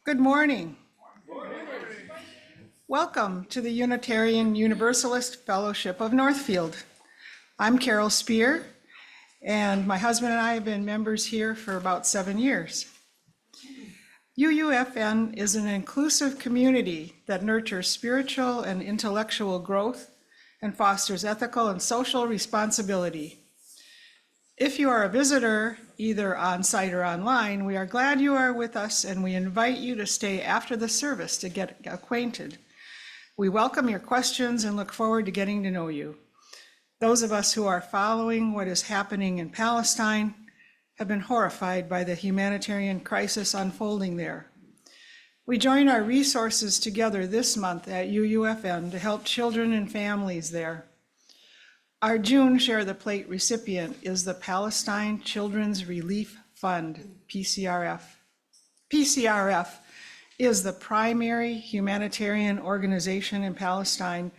Good morning. Welcome to the Unitarian Universalist Fellowship of Northfield. I'm Carol Spear, and my husband and I have been members here for about 7 years. UUFN is an inclusive community that nurtures spiritual and intellectual growth and fosters ethical and social responsibility. If you are a visitor, either on site or online, we are glad you are with us, and we invite you to stay after the service to get acquainted. We welcome your questions and look forward to getting to know you. Those of us who are following what is happening in Palestine have been horrified by the humanitarian crisis unfolding there. We join our resources together this month at UUFN to help children and families there. Our June Share the Plate recipient is the Palestine Children's Relief Fund, PCRF. PCRF is the primary humanitarian organization in Palestine,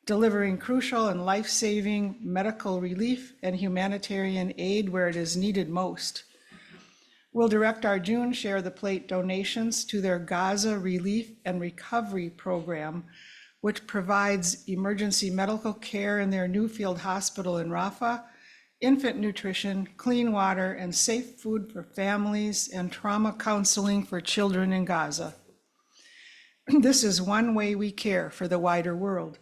delivering crucial and life-saving medical relief and humanitarian aid where it is needed most. We'll direct our June Share the Plate donations to their Gaza Relief and Recovery Program, which provides emergency medical care in their Northfield hospital in Rafah, infant nutrition, clean water, and safe food for families, and trauma counseling for children in Gaza. This is one way we care for the wider world.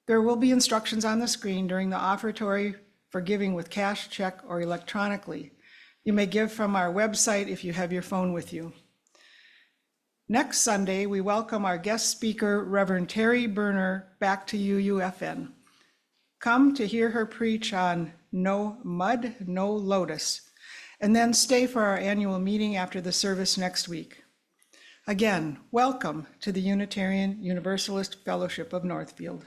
There will be instructions on the screen during the offertory for giving with cash, check, or electronically. You may give from our website if you have your phone with you. Next Sunday, we welcome our guest speaker, Reverend Terry Berner, back to UUFN. Come to hear her preach on No Mud, No Lotus, and then stay for our annual meeting after the service next week. Again, welcome to the Unitarian Universalist Fellowship of Northfield.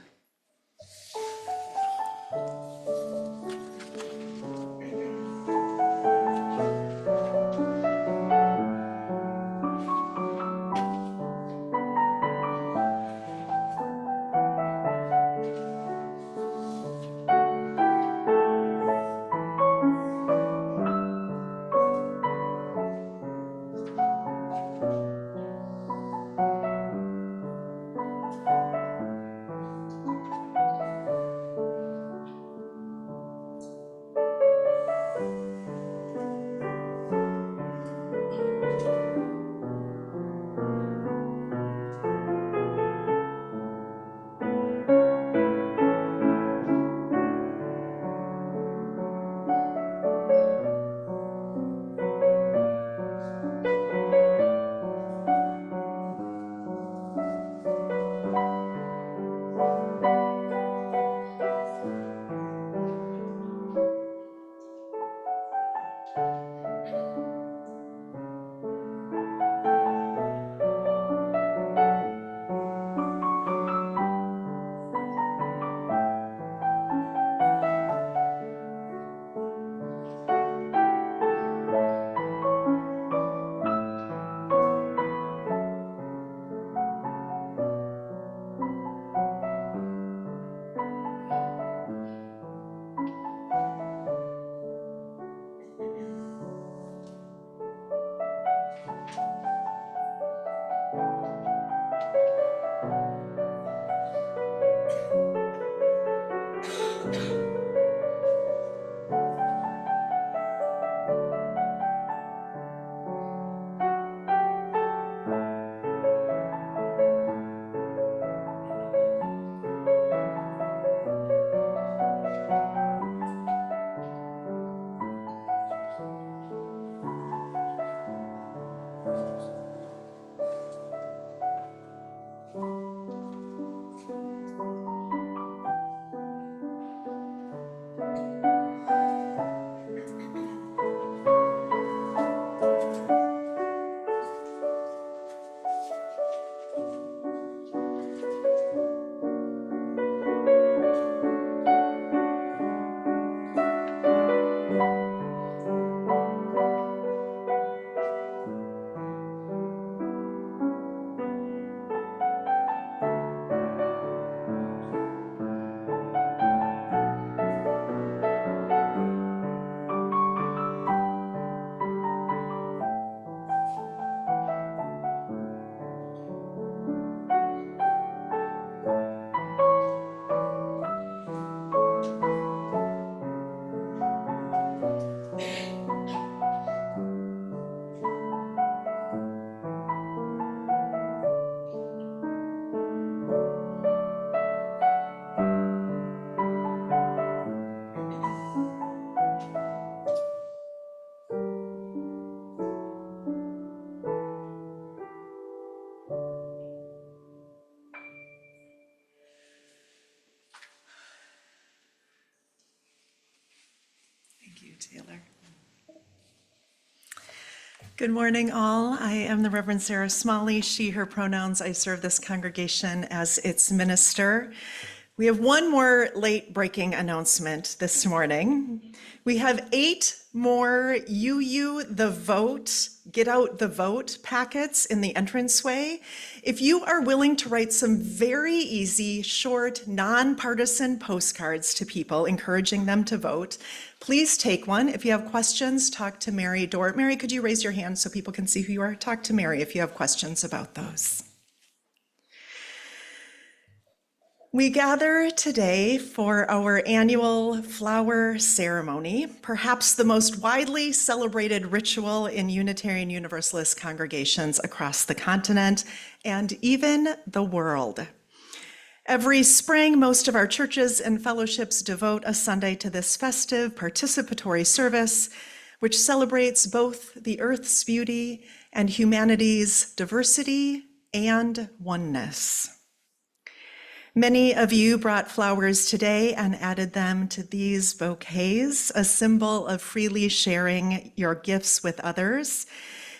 Thank you, Taylor. Good morning, all. I am the Reverend Sara Smalley, she, her pronouns. I serve this congregation as its minister. We have one more late-breaking announcement this morning. We have 8 more the Vote, Get Out the Vote packets in the entranceway. If you are willing to write some very easy, short, nonpartisan postcards to people encouraging them to vote, please take one. If you have questions, talk to Mary Dort. Mary, could you raise your hand so people can see who you are? Talk to Mary if you have questions about those. We gather today for our annual flower ceremony, perhaps the most widely celebrated ritual in Unitarian Universalist congregations across the continent and even the world. Every spring, most of our churches and fellowships devote a Sunday to this festive, participatory service, which celebrates both the earth's beauty and humanity's diversity and oneness. Many of you brought flowers today and added them to these bouquets, a symbol of freely sharing your gifts with others.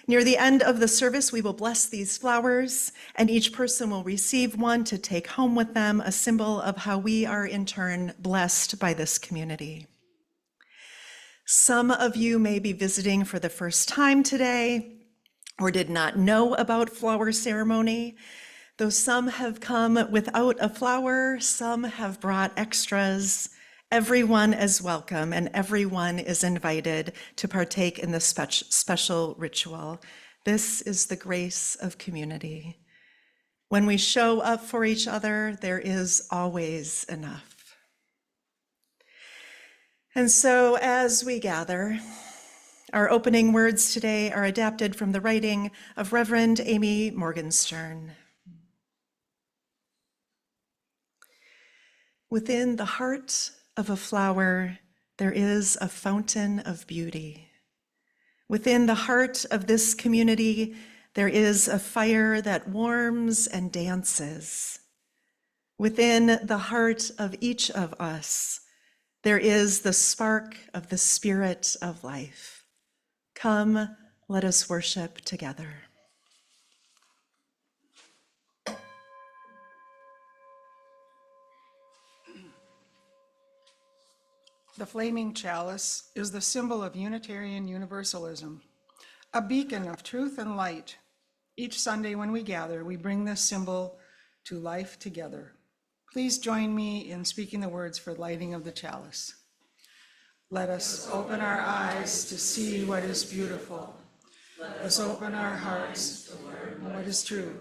Near the end of the service, we will bless these flowers, and each person will receive one to take home with them, a symbol of how we are in turn blessed by this community. Some of you may be visiting for the first time today or did not know about flower ceremony. Though some have come without a flower, some have brought extras. Everyone is welcome and everyone is invited to partake in this special ritual. This is the grace of community. When we show up for each other, there is always enough. And so as we gather, our opening words today are adapted from the writing of Reverend Amy Morgenstern. Within the heart of a flower, there is a fountain of beauty. Within the heart of this community, there is a fire that warms and dances. Within the heart of each of us, there is the spark of the Spirit of life. Come, let us worship together. The flaming chalice is the symbol of Unitarian Universalism, a beacon of truth and light. Each Sunday when we gather, we bring this symbol to life together. Please join me in speaking the words for lighting of the chalice. Let us open our eyes to see what is beautiful. Let us open our hearts to learn what is true.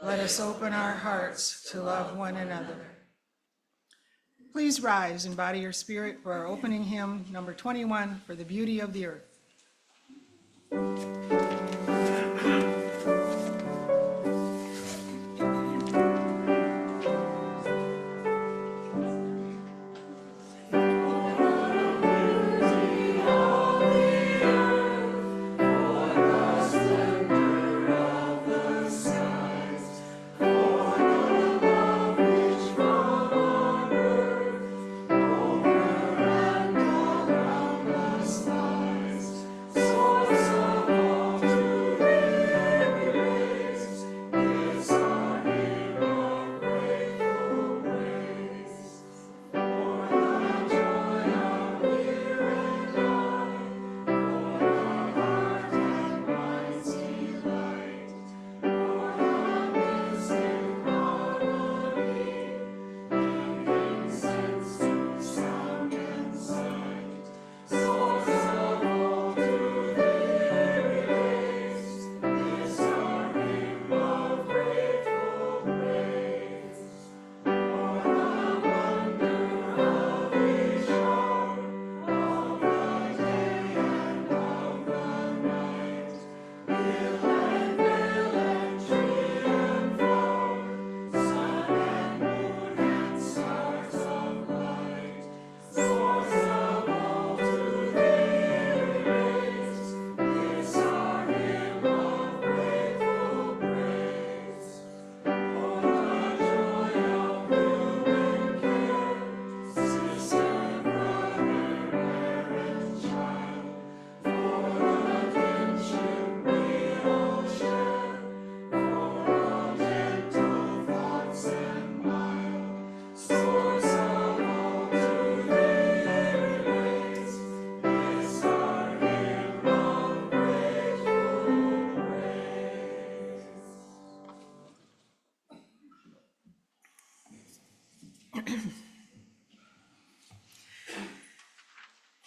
Let us open our hearts to love one another. Please rise in body or spirit for our opening hymn, number 21, For the Beauty of the Earth. Source of all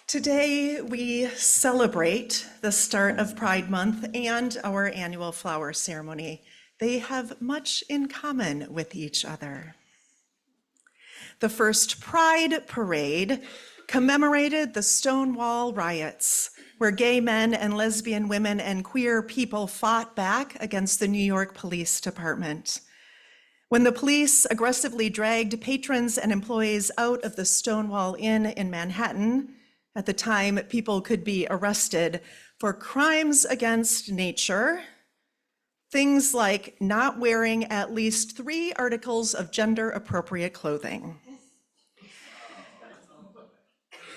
Today, we celebrate the start of Pride Month and our annual flower ceremony. They have much in common with each other. The first Pride Parade commemorated the Stonewall riots, where gay men and lesbian women and queer people fought back against the New York Police Department. When the police aggressively dragged patrons and employees out of the Stonewall Inn in Manhattan, at the time people could be arrested for crimes against nature, things like not wearing at least 3 articles of gender-appropriate clothing.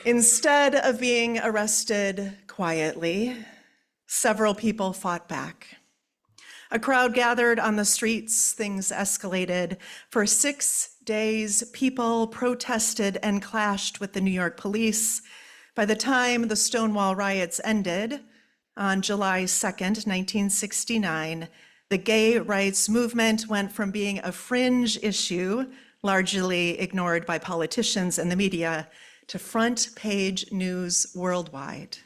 Instead of being arrested quietly, several people fought back. A crowd gathered on the streets, things escalated. For 6 days, people protested and clashed with the New York police. By the time the Stonewall riots ended, on July 2nd, 1969, the gay rights movement went from being a fringe issue, largely ignored by politicians and the media, to front-page news worldwide.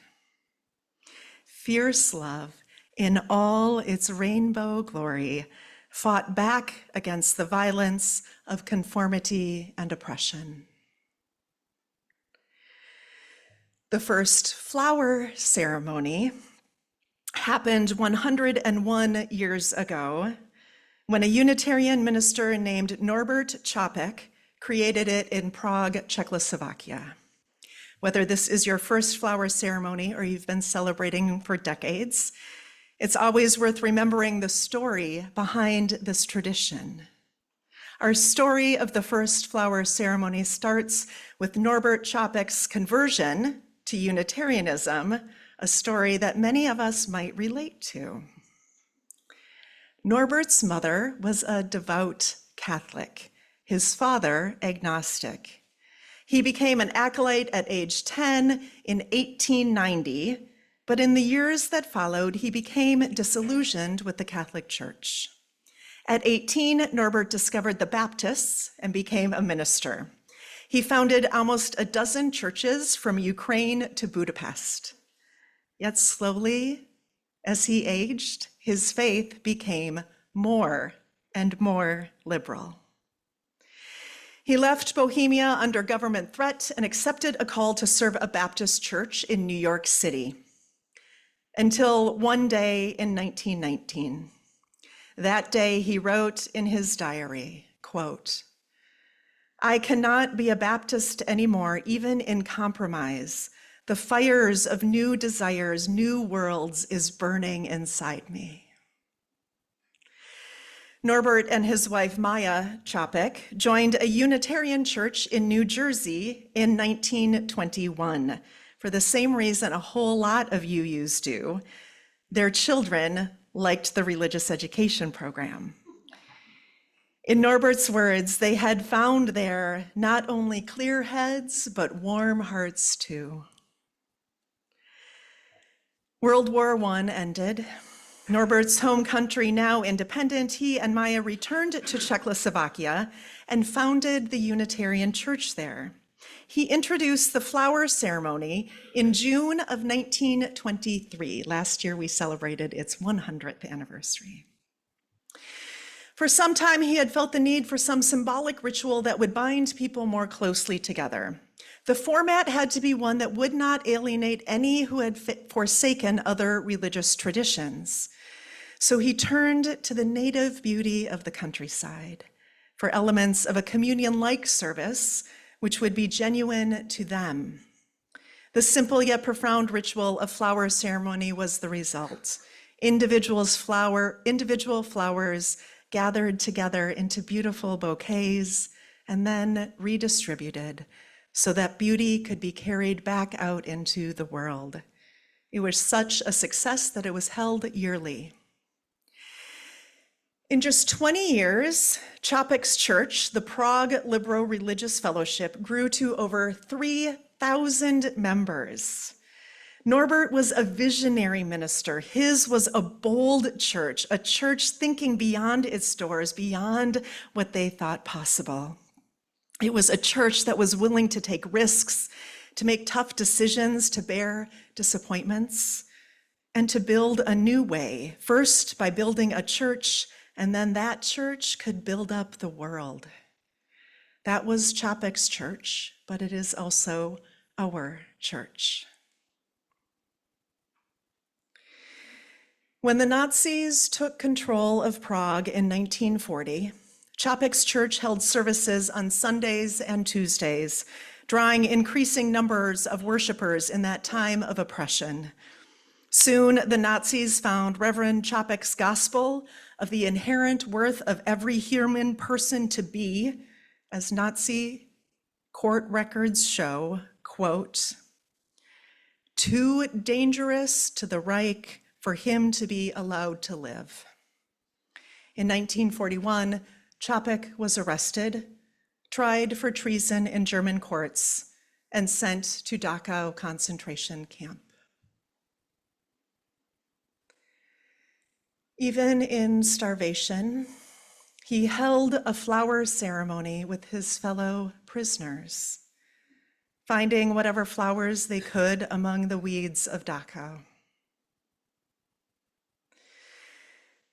Fierce love, in all its rainbow glory, fought back against the violence of conformity and oppression. The first flower ceremony happened 101 years ago when a Unitarian minister named Norbert Čapek created it in Prague, Czechoslovakia. Whether this is your first flower ceremony or you've been celebrating for decades, it's always worth remembering the story behind this tradition. Our story of the first flower ceremony starts with Norbert Čapek's conversion to Unitarianism, a story that many of us might relate to. Norbert's mother was a devout Catholic, his father agnostic. He became an acolyte at age 10 in 1890, but in the years that followed, he became disillusioned with the Catholic Church. At 18, Norbert discovered the Baptists and became a minister. He founded almost a dozen churches from Ukraine to Budapest. Yet slowly, as he aged, his faith became more and more liberal. He left Bohemia under government threat and accepted a call to serve a Baptist church in New York City, until one day in 1919. That day, he wrote in his diary, quote, "I cannot be a Baptist anymore, even in compromise. The fires of new desires, new worlds is burning inside me." Norbert and his wife, Maya Čapek, joined a Unitarian church in New Jersey in 1921, for the same reason a whole lot of UUs do. Their children liked the religious education program. In Norbert's words, they had found there not only clear heads, but warm hearts too. World War I ended. Norbert's home country now independent, he and Maya returned to Czechoslovakia and founded the Unitarian Church there. He introduced the flower ceremony in June of 1923. Last year, we celebrated its 100th anniversary. For some time, he had felt the need for some symbolic ritual that would bind people more closely together. The format had to be one that would not alienate any who had forsaken other religious traditions. So he turned to the native beauty of the countryside for elements of a communion-like service, which would be genuine to them. The simple yet profound ritual of flower ceremony was the result. Individual flowers gathered together into beautiful bouquets and then redistributed so that beauty could be carried back out into the world. It was such a success that it was held yearly. In just 20 years, Čapek's church, the Prague Liberal Religious Fellowship, grew to over 3,000 members. Norbert was a visionary minister. His was a bold church, a church thinking beyond its doors, beyond what they thought possible. It was a church that was willing to take risks, to make tough decisions, to bear disappointments, and to build a new way, first by building a church, and then that church could build up the world. That was Chapek's church, but it is also our church. When the Nazis took control of Prague in 1940, Chapek's church held services on Sundays and Tuesdays, drawing increasing numbers of worshipers in that time of oppression. Soon, the Nazis found Reverend Chapek's gospel of the inherent worth of every human person to be, as Nazi court records show, quote, too dangerous to the Reich for him to be allowed to live. In 1941, Chapek was arrested, tried for treason in German courts, and sent to Dachau concentration camp. Even in starvation, he held a flower ceremony with his fellow prisoners, finding whatever flowers they could among the weeds of Dachau.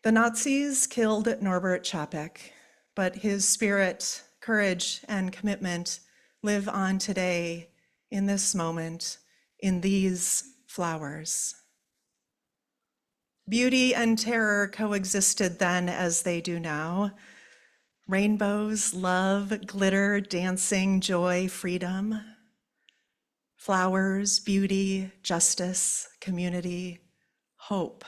The Nazis killed Norbert Chapek, but his spirit, courage, and commitment live on today, in this moment, in these flowers. Beauty and terror coexisted then as they do now. Rainbows, love, glitter, dancing, joy, freedom. Flowers, beauty, justice, community, hope.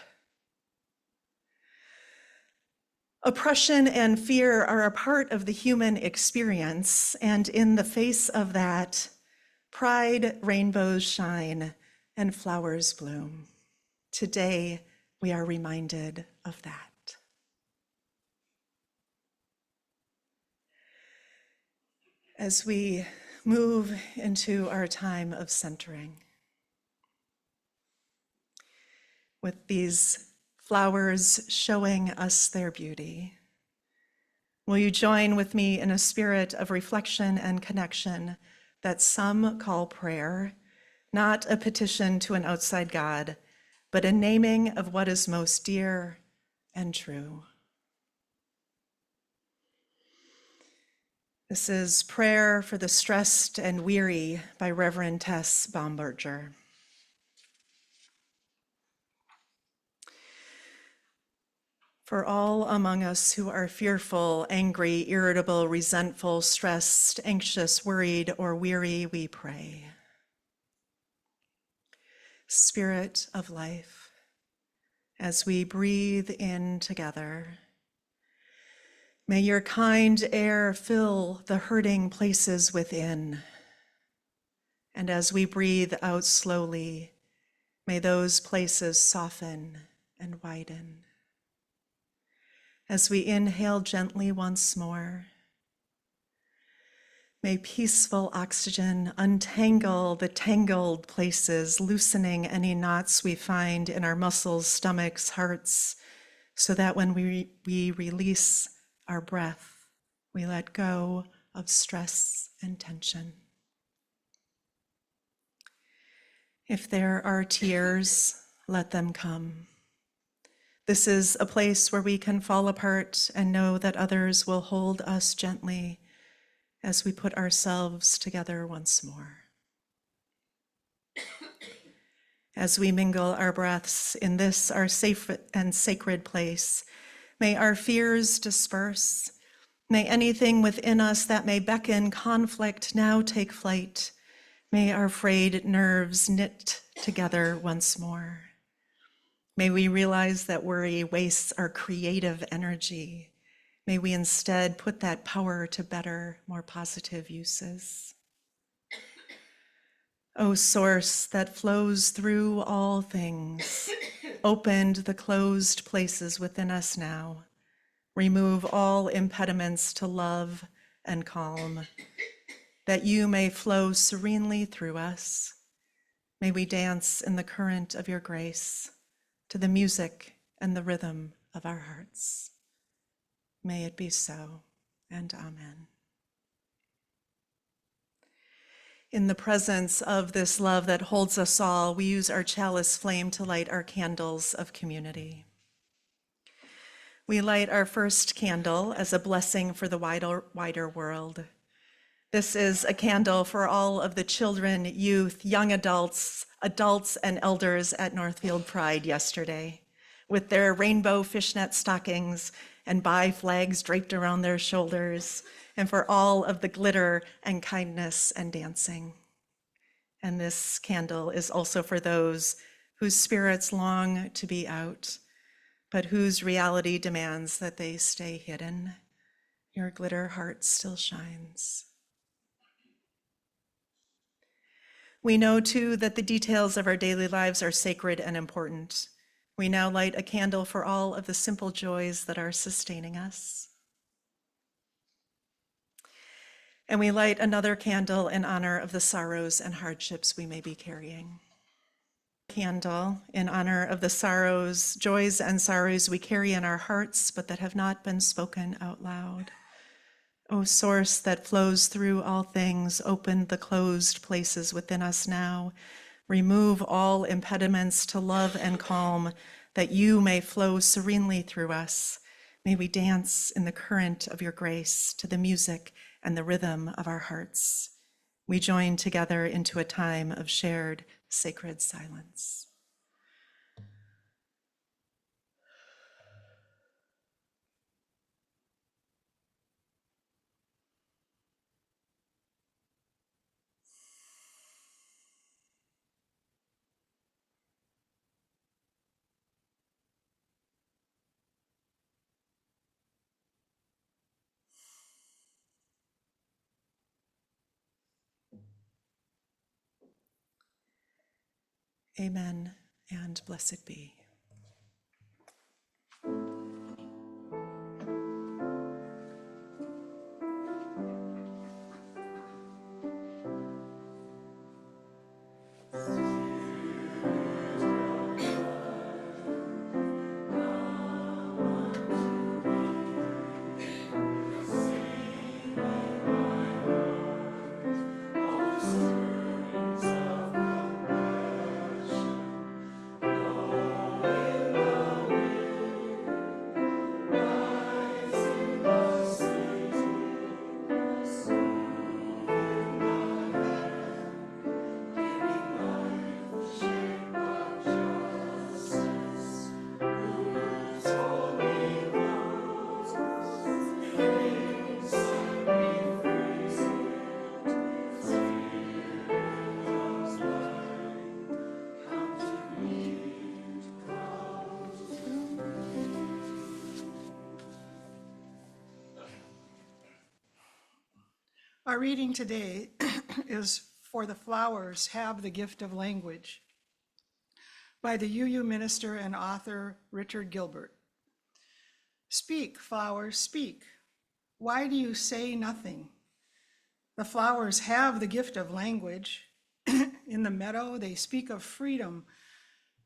Oppression and fear are a part of the human experience, and in the face of that, pride, rainbows shine, and flowers bloom. Today, we are reminded of that. As we move into our time of centering, with these flowers showing us their beauty, will you join with me in a spirit of reflection and connection that some call prayer, not a petition to an outside God, but a naming of what is most dear and true? This is Prayer for the Stressed and Weary by Reverend Tess Baumberger. For all among us who are fearful, angry, irritable, resentful, stressed, anxious, worried, or weary, we pray. Spirit of life, as we breathe in together, may your kind air fill the hurting places within. And as we breathe out slowly, may those places soften and widen. As we inhale gently once more, may peaceful oxygen untangle the tangled places, loosening any knots we find in our muscles, stomachs, hearts, so that when we release our breath, we let go of stress and tension. If there are tears, let them come. This is a place where we can fall apart and know that others will hold us gently as we put ourselves together once more. As we mingle our breaths in this, our safe and sacred place, may our fears disperse. May anything within us that may beckon conflict now take flight. May our frayed nerves knit together once more. May we realize that worry wastes our creative energy. May we instead put that power to better, more positive uses. O source that flows through all things, open the closed places within us now. Remove all impediments to love and calm, that you may flow serenely through us. May we dance in the current of your grace, to the music and the rhythm of our hearts. May it be so, and amen. In the presence of this love that holds us all, we use our chalice flame to light our candles of community. We light our first candle as a blessing for the wider world. This is a candle for all of the children, youth, young adults, and elders at Northfield Pride yesterday, with their rainbow fishnet stockings and bi flags draped around their shoulders, and for all of the glitter and kindness and dancing. And this candle is also for those whose spirits long to be out, but whose reality demands that they stay hidden. Your glitter heart still shines. We know too that the details of our daily lives are sacred and important. We now light a candle for all of the simple joys that are sustaining us. And we light another candle in honor of the sorrows and hardships we may be carrying. Candle in honor of the sorrows, joys and sorrows we carry in our hearts, but that have not been spoken out loud. O source that flows through all things, open the closed places within us now. Remove all impediments to love and calm, that you may flow serenely through us. May we dance in the current of your grace to the music and the rhythm of our hearts. We join together into a time of shared sacred silence. Amen and blessed be. Our reading today is For the Flowers Have the Gift of Language by the UU minister and author Richard Gilbert. Speak, flowers, speak. Why do you say nothing? The flowers have the gift of language. In the meadow, they speak of freedom,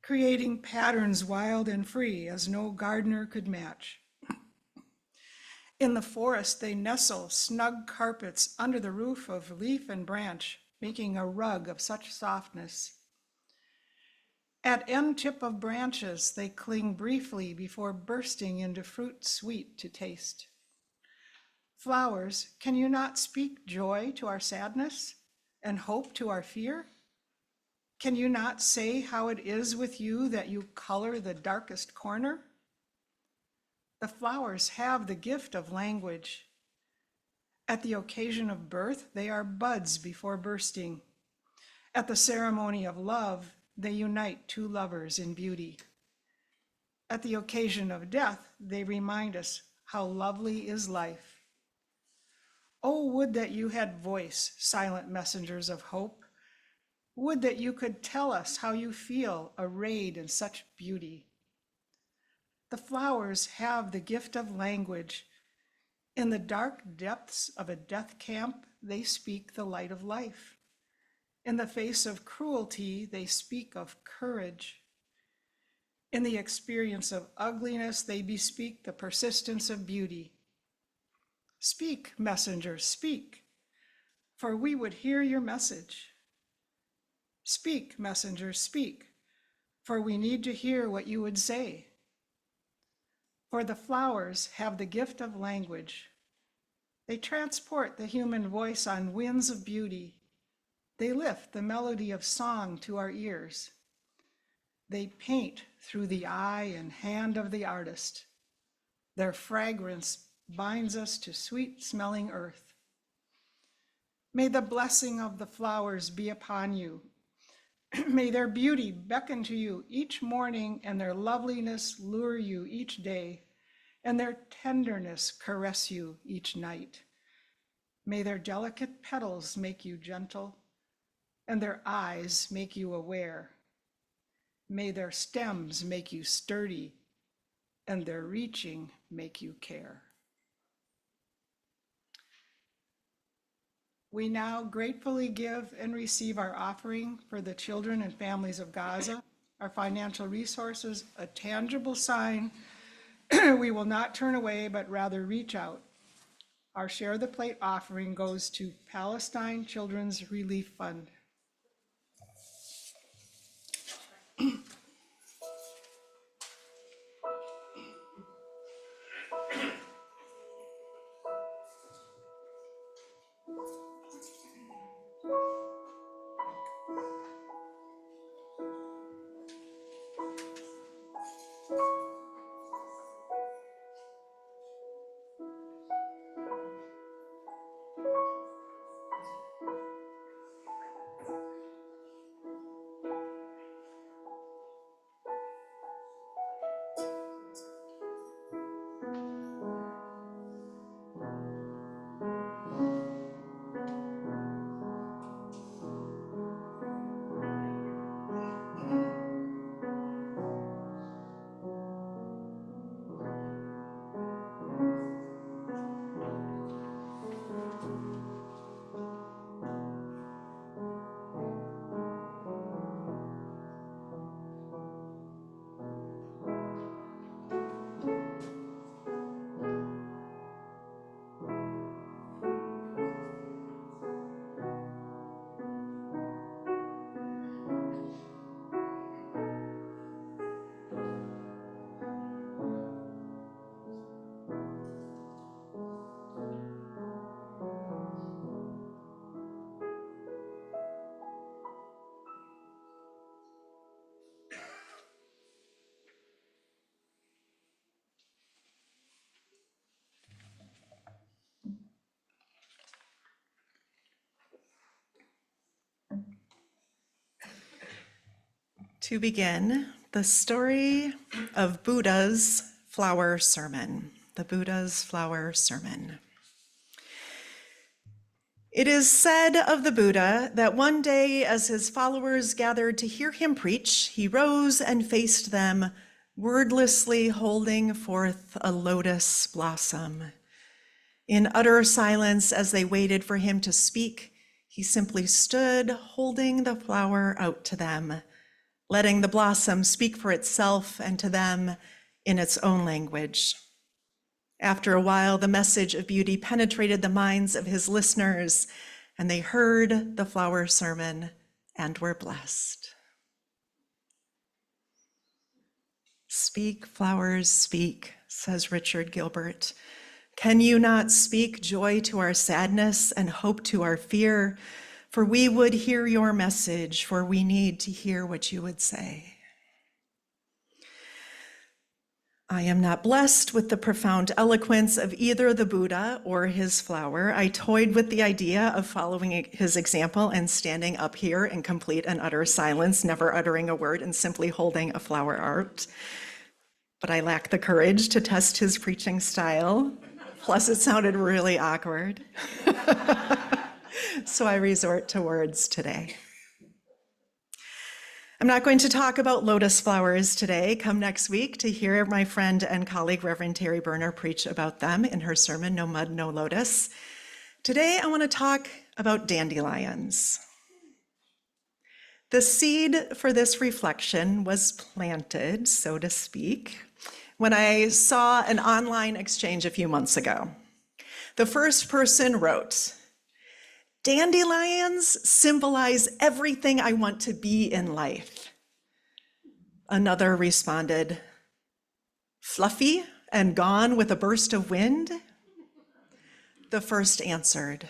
creating patterns wild and free as no gardener could match. In the forest, they nestle snug carpets under the roof of leaf and branch, making a rug of such softness. At end tip of branches, they cling briefly before bursting into fruit sweet to taste. Flowers, can you not speak joy to our sadness and hope to our fear? Can you not say how it is with you that you color the darkest corner? The flowers have the gift of language. At the occasion of birth, they are buds before bursting. At the ceremony of love, they unite two lovers in beauty. At the occasion of death, they remind us how lovely is life. Oh, would that you had voice, silent messengers of hope. Would that you could tell us how you feel arrayed in such beauty. The flowers have the gift of language. In the dark depths of a death camp, they speak the light of life. In the face of cruelty, they speak of courage. In the experience of ugliness, they bespeak the persistence of beauty. Speak, messengers, speak. for we would hear your message. Speak, messenger, speak, for we need to hear what you would say. For the flowers have the gift of language. They transport the human voice on winds of beauty. They lift the melody of song to our ears. They paint through the eye and hand of the artist. Their fragrance binds us to sweet-smelling earth. May the blessing of the flowers be upon you. May their beauty beckon to you each morning and their loveliness lure you each day, and their tenderness caress you each night. May their delicate petals make you gentle, and their eyes make you aware. May their stems make you sturdy, and their reaching make you care. We now gratefully give and receive our offering for the children and families of Gaza, our financial resources, a tangible sign we will not turn away, but rather reach out. Our Share the Plate offering goes to Palestine Children's Relief Fund. To begin, the story of Buddha's flower sermon, the Buddha's flower sermon. It is said of the Buddha that one day, as his followers gathered to hear him preach, he rose and faced them, wordlessly holding forth a lotus blossom. In utter silence, as they waited for him to speak, he simply stood, holding the flower out to them, letting the blossom speak for itself and to them in its own language. After a while, the message of beauty penetrated the minds of his listeners, and they heard the flower sermon and were blessed. Speak, flowers, speak, says Richard Gilbert. Can you not speak joy to our sadness and hope to our fear? For we would hear your message, for we need to hear what you would say. I am not blessed with the profound eloquence of either the Buddha or his flower. I toyed with the idea of following his example and standing up here in complete and utter silence, never uttering a word and simply holding a flower out. But I lack the courage to test his preaching style. Plus, it sounded really awkward. So I resort to words today. I'm not going to talk about lotus flowers today. Come next week to hear my friend and colleague, Reverend Terry Berner, preach about them in her sermon, No Mud, No Lotus. Today, I want to talk about dandelions. The seed for this reflection was planted, so to speak, when I saw an online exchange a few months ago. The first person wrote, Dandelions symbolize everything I want to be in life. Another responded, fluffy and gone with a burst of wind? The first answered,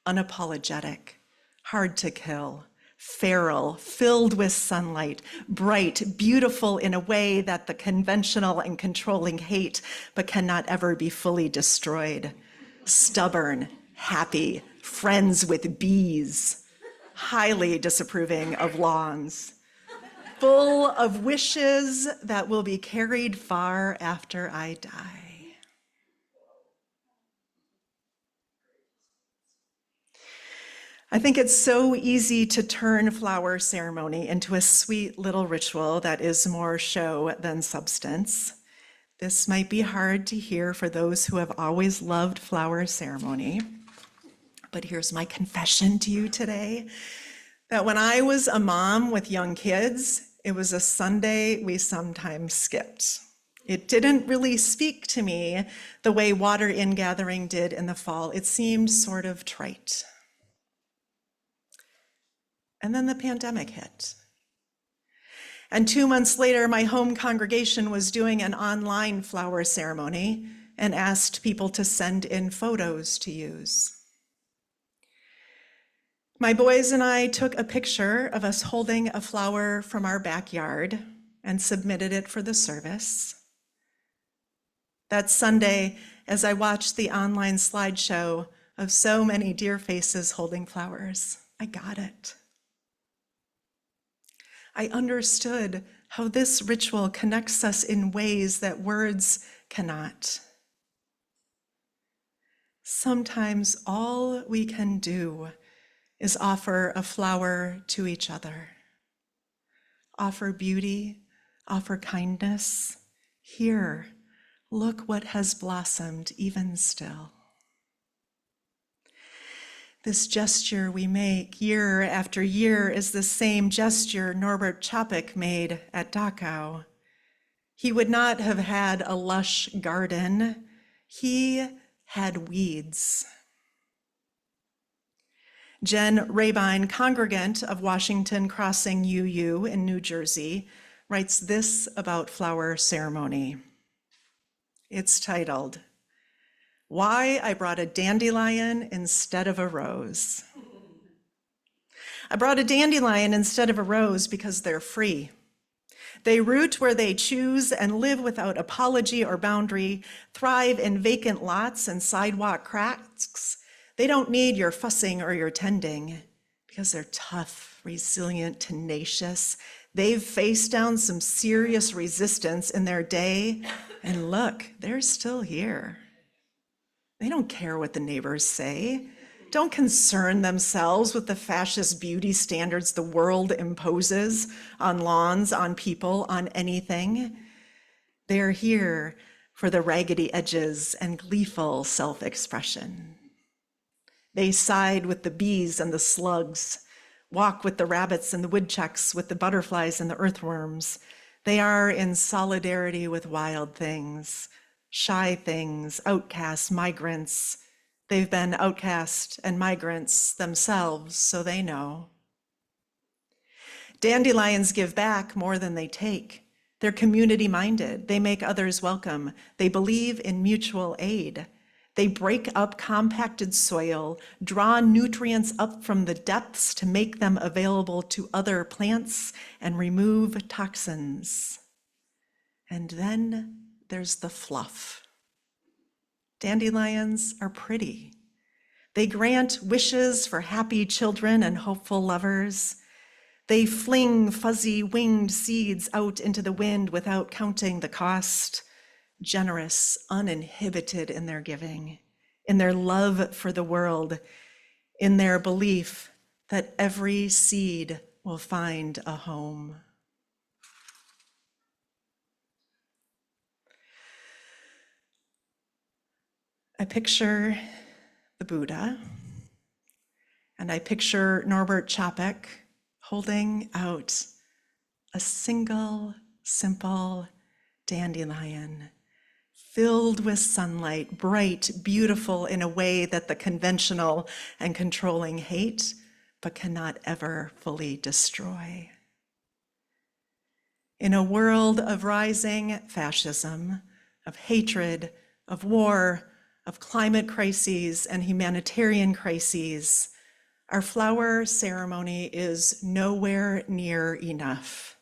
unapologetic, hard to kill, feral, filled with sunlight, bright, beautiful in a way that the conventional and controlling hate, but cannot ever be fully destroyed. Stubborn, happy, friends with bees, highly disapproving of lawns, full of wishes that will be carried far after I die. I think it's so easy to turn flower ceremony into a sweet little ritual that is more show than substance. This might be hard to hear for those who have always loved flower ceremony, but here's my confession to you today, that when I was a mom with young kids, it was a Sunday we sometimes skipped. It didn't really speak to me the way water ingathering did in the fall. It seemed sort of trite. And then the pandemic hit. And 2 months later, my home congregation was doing an online flower ceremony and asked people to send in photos to use. My boys and I took a picture of us holding a flower from our backyard and submitted it for the service. That Sunday, as I watched the online slideshow of so many dear faces holding flowers, I got it. I understood how this ritual connects us in ways that words cannot. Sometimes all we can do is offer a flower to each other. Offer beauty, offer kindness. Here, look what has blossomed even still. This gesture we make year after year is the same gesture Norbert Chapek made at Dachau. He would not have had a lush garden. He had weeds. Jen Rabine, congregant of Washington Crossing UU in New Jersey, writes this about flower ceremony. It's titled, Why I Brought a Dandelion Instead of a Rose. I brought a dandelion instead of a rose because they're free. They root where they choose and live without apology or boundary, thrive in vacant lots and sidewalk cracks. They don't need your fussing or your tending because they're tough, resilient, tenacious. They've faced down some serious resistance in their day, and look, they're still here. They don't care what the neighbors say, don't concern themselves with the fascist beauty standards the world imposes on lawns, on people, on anything. They're here for the raggedy edges and gleeful self-expression. They side with the bees and the slugs, walk with the rabbits and the woodchucks, with the butterflies and the earthworms. They are in solidarity with wild things, shy things, outcasts, migrants. They've been outcast and migrants themselves, so they know. Dandelions give back more than they take. They're community-minded. They make others welcome. They believe in mutual aid. They break up compacted soil, draw nutrients up from the depths to make them available to other plants, and remove toxins. And then there's the fluff. Dandelions are pretty. They grant wishes for happy children and hopeful lovers. They fling fuzzy winged seeds out into the wind without counting the cost. Generous, uninhibited in their giving, in their love for the world, in their belief that every seed will find a home. I picture the Buddha, and I picture Norbert Chapek holding out a single, simple dandelion filled with sunlight, bright, beautiful in a way that the conventional and controlling hate, but cannot ever fully destroy. In a world of rising fascism, of hatred, of war, of climate crises and humanitarian crises, our flower ceremony is nowhere near enough.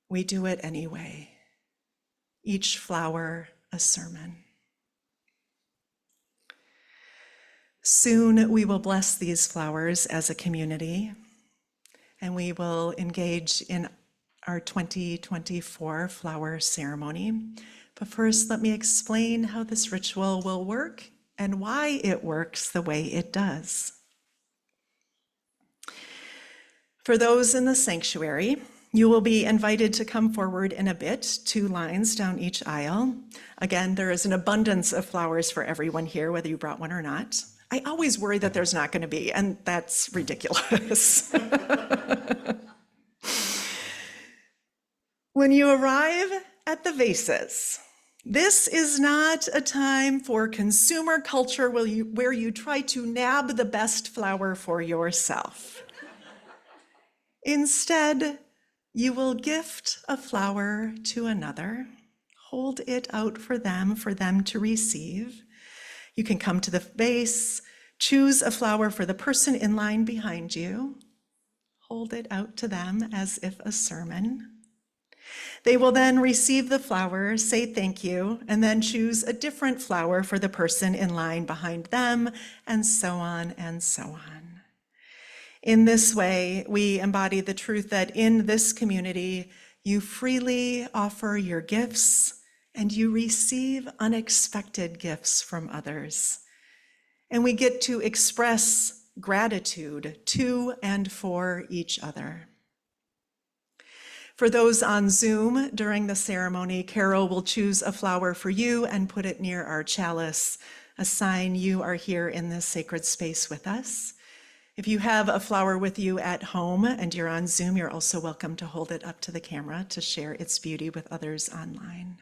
We do it anyway. Each flower a sermon. Soon we will bless these flowers as a community, and we will engage in our 2024 flower ceremony. But first, let me explain how this ritual will work and why it works the way it does. For those in the sanctuary, you will be invited to come forward in a bit, 2 lines down each aisle. Again, there is an abundance of flowers for everyone here, whether you brought one or not. I always worry that there's not going to be, and that's ridiculous. When you arrive at the vases, this is not a time for consumer culture where you try to nab the best flower for yourself. Instead, you will gift a flower to another, hold it out for them to receive. You can come to the vase, choose a flower for the person in line behind you, hold it out to them as if a sermon. They will then receive the flower, say thank you, and then choose a different flower for the person in line behind them, and so on and so on. In this way, we embody the truth that in this community, you freely offer your gifts and you receive unexpected gifts from others. And we get to express gratitude to and for each other. For those on Zoom during the ceremony, Carol will choose a flower for you and put it near our chalice, a sign you are here in this sacred space with us. If you have a flower with you at home and you're on Zoom, you're also welcome to hold it up to the camera to share its beauty with others online.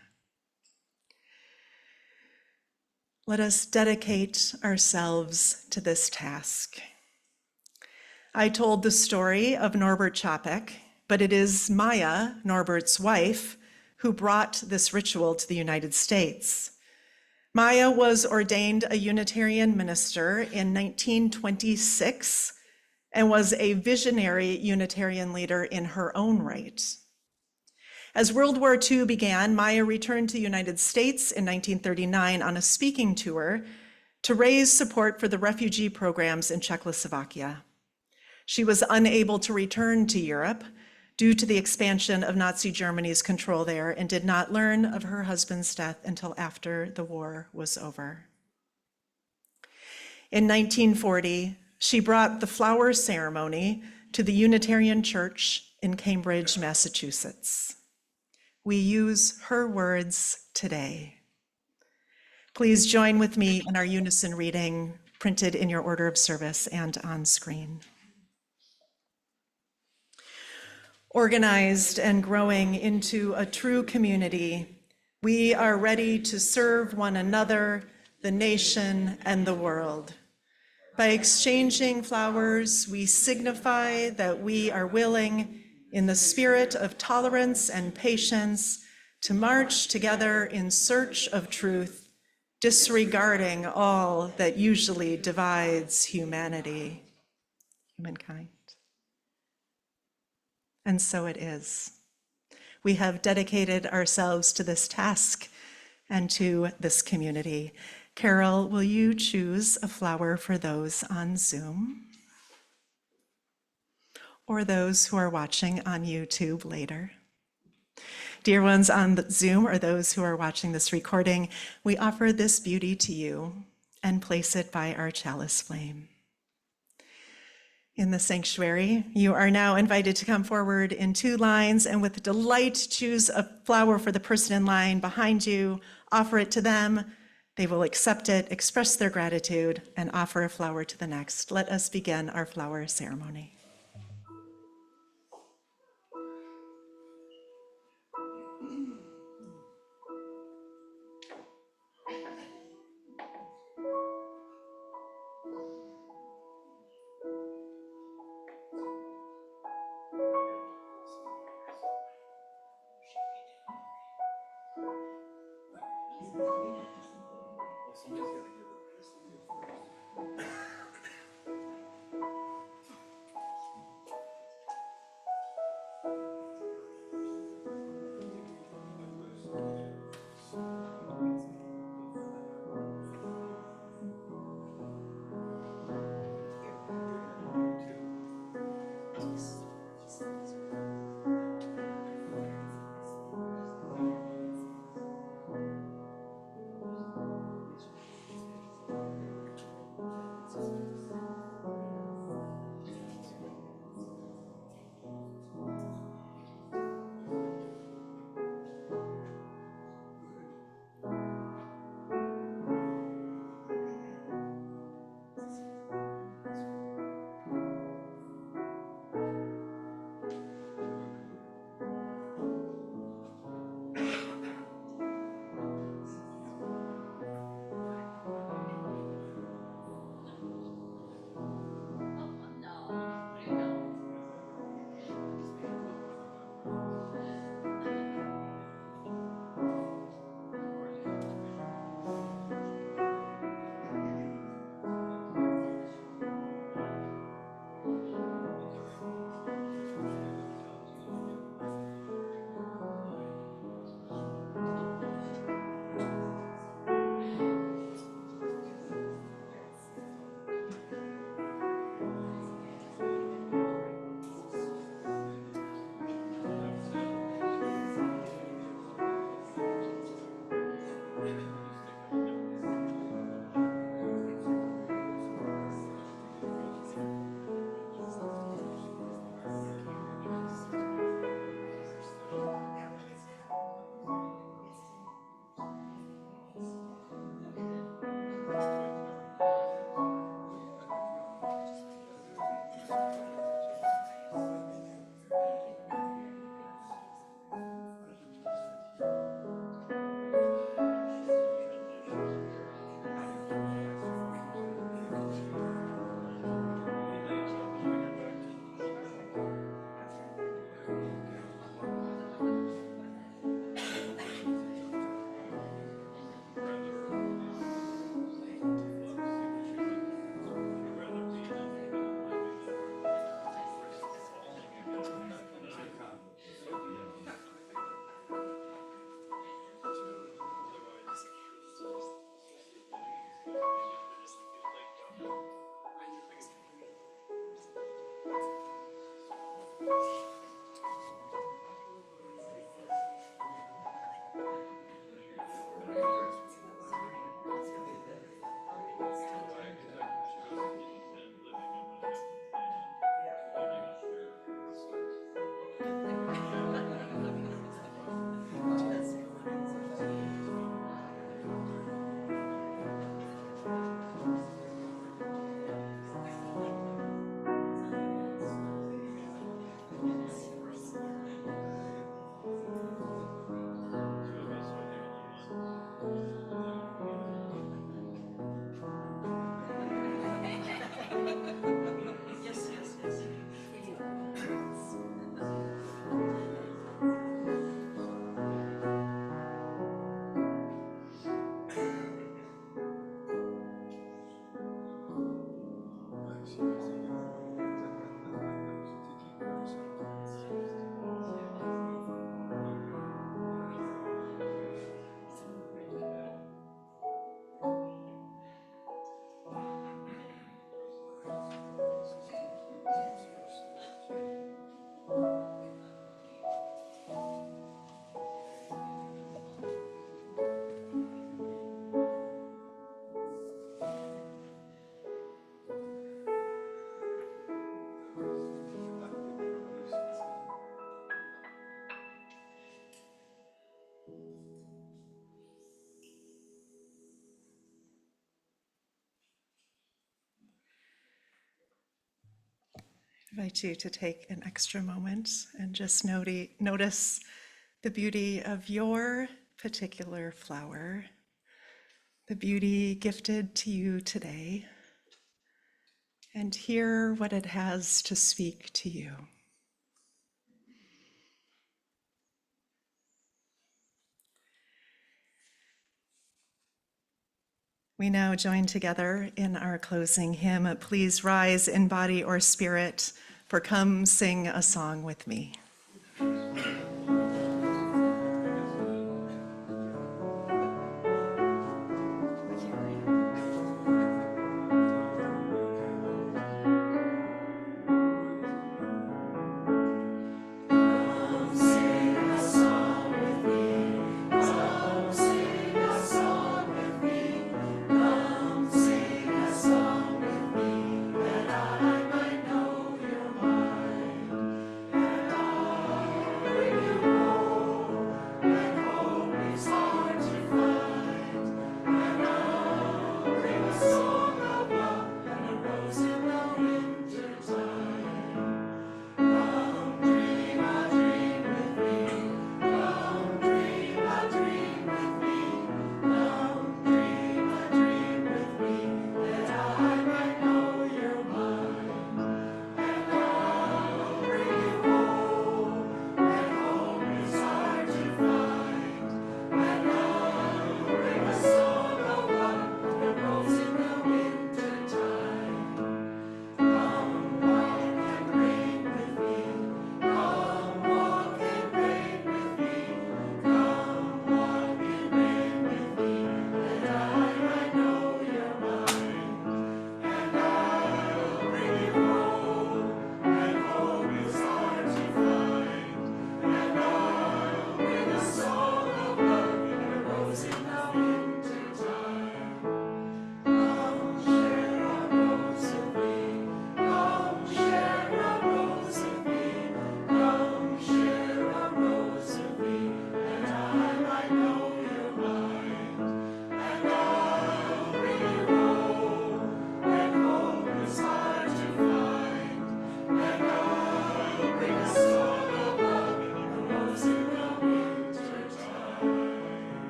Let us dedicate ourselves to this task. I told the story of Norbert Čapek, but it is Maya, Norbert's wife, who brought this ritual to the United States. Maya was ordained a Unitarian minister in 1926 and was a visionary Unitarian leader in her own right. As World War II began, Maya returned to the United States in 1939 on a speaking tour to raise support for the refugee programs in Czechoslovakia. She was unable to return to Europe due to the expansion of Nazi Germany's control there and did not learn of her husband's death until after the war was over. In 1940, she brought the flower ceremony to the Unitarian Church in Cambridge, Massachusetts. We use her words today. Please join with me in our unison reading printed in your order of service and on screen. Organized and growing into a true community, we are ready to serve one another, the nation, and the world. By exchanging flowers, we signify that we are willing, in the spirit of tolerance and patience, to march together in search of truth, disregarding all that usually divides humankind. And so it is. We have dedicated ourselves to this task and to this community. Carol, will you choose a flower for those on Zoom or those who are watching on YouTube later? Dear ones on the Zoom or those who are watching this recording, we offer this beauty to you and place it by our chalice flame. In the sanctuary, you are now invited to come forward in 2 lines and with delight choose a flower for the person in line behind you, offer it to them. They will accept it, express their gratitude, and offer a flower to the next. Let us begin our flower ceremony. I invite you to take an extra moment and just notice the beauty of your particular flower, the beauty gifted to you today, and hear what it has to speak to you. We now join together in our closing hymn, Please Rise in Body or Spirit, for come sing a song with me.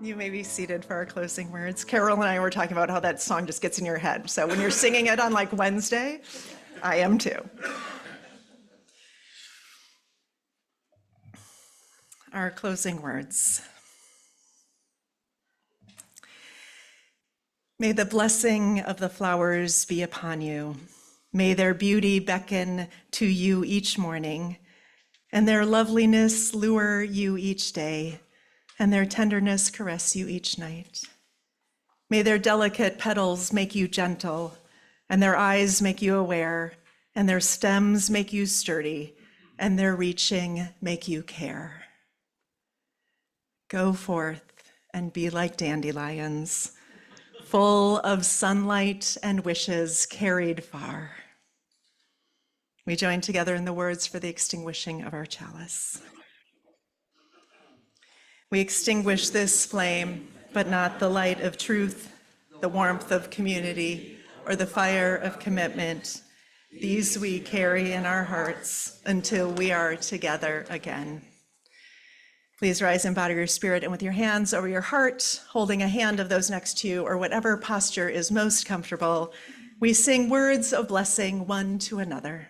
You may be seated for our closing words. Carol and I were talking about how that song just gets in your head. So when you're singing it on like Wednesday, I am too. Our closing words. May the blessing of the flowers be upon you. May their beauty beckon to you each morning, and their loveliness lure you each day, and their tenderness caress you each night. May their delicate petals make you gentle, and their eyes make you aware, and their stems make you sturdy, and their reaching make you care. Go forth and be like dandelions, full of sunlight and wishes carried far. We join together in the words for the extinguishing of our chalice. We extinguish this flame, but not the light of truth, the warmth of community, or the fire of commitment. These we carry in our hearts until we are together again. Please rise in body or spirit, and with your hands over your heart, holding a hand of those next to you, or whatever posture is most comfortable, we sing words of blessing one to another.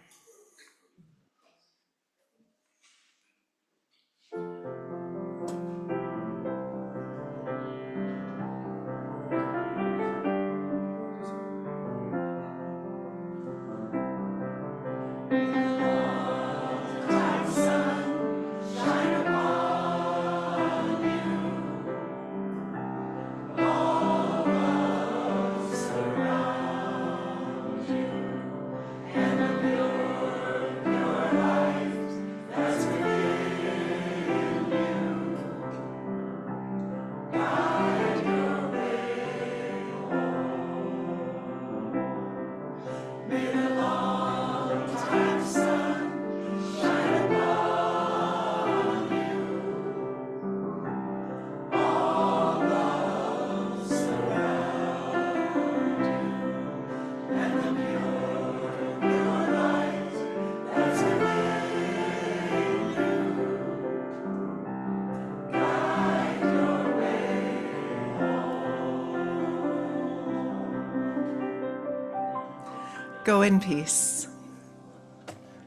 Go in peace,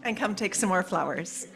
and come take some more flowers.